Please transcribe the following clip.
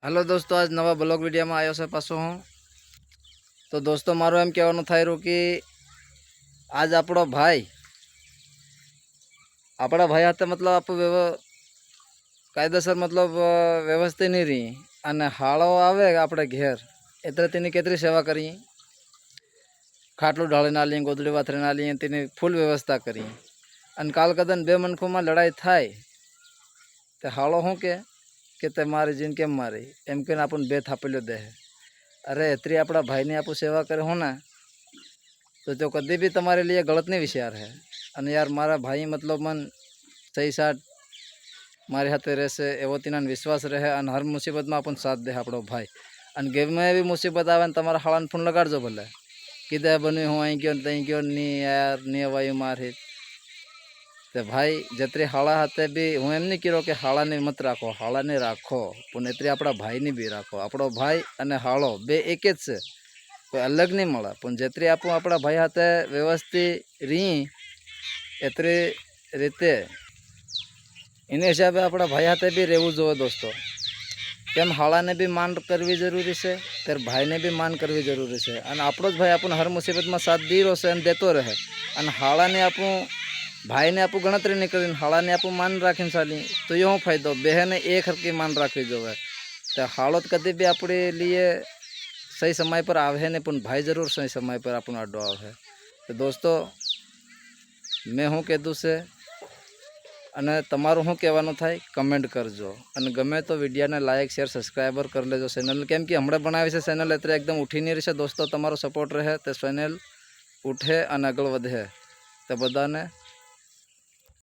Hello दोस्तों, आज नवा ब्लॉग वीडियो में आयो से पासो हूँ। तो दोस्तों मारो एम कहवानुं थाय रह्युं कि आज आपणो भाई हाथे मतलब आप कायदेसर मतलब व्यवस्थित नहीं रही अने हाड़ो आवे आपणे घेर एटले तेनी केतरी सेवा करी, खाटलू ढाळी ना ली, गोदड़ी वाथरी ना ली, तेनी फूल व्यवस्था करी। अने काल कदन बे मनखों में लड़ाई थाय ते हाड़ो शुं के ते मारी जीन केम मारी एम कहीने आपने बे थापेलो दे। अरे एतरी अपना भाई ने आपू सेवा करे हो ना तो जो कभी भी तुम्हारे लिए गलत नहीं विचार है। अने यार मारा भाई मतलब मन सही साथ मारे हाथे रहसे एवो तीनाने विश्वास रहे अने हर मुसीबत में अपन साथ दे आपणो भाई। अने गमे एवी मुसीबत आवे तमारा हाळाने फोन लगाड़जो भले कीधे बन्यु हूँ अहीं गयो तहीं गयो नी यार नी अवायु मारे तो भाई जतरी हाड़ा हाथे भी हूँ एम नहीं कीधो कि हाड़ा ने मत राखो, हाड़ा ने राखो पण एतरी अपना भाई ने भी राखो। अपनो भाई अने हाड़ो बे एक ज छे, कोई अलग नहीं मळे पण जतरी आपू अपना भाई हाथे व्यवस्थित री एतरी रीते एने हिसाबे अपना भाई हाथे भी रहेवुं जोईए दोस्तों। केम हाड़ा ने भी मान करवी जरूरी है त्यारे भाई ने भी मान करवी जरूरी है। अने आपणो ज भाई आपने हर मुसीबत में साथ दी रह्यो छे अने देतो रहे। अने हाड़ा ने आपू भाई ने आपू गणतरी नहीं करी हाड़ा ने आपू मान राखीने चाली तो यो फायदो बेहने एक हरकी मान राखवी जोईए। तो हाड़ो कदी भी अपने लिए सही समय पर आवे नहीं पण भाई जरूर सही समय पर आपनो आडो आवे। तो दोस्तों मैं हूँ कीधुं छे अने तमारुं शुं कहेवानुं थाय कमेंट करजो अने गमे तो विडियो ने लाइक शेर सब्सक्राइबर कर लेजो चेनल केम कि हमणे बनावी छे चेनल एटले एकदम उठी नहीं रही छे। दोस्तों तमारो सपोर्ट रहे तो चेनल उठे अने आगळ वधे। तो बधाने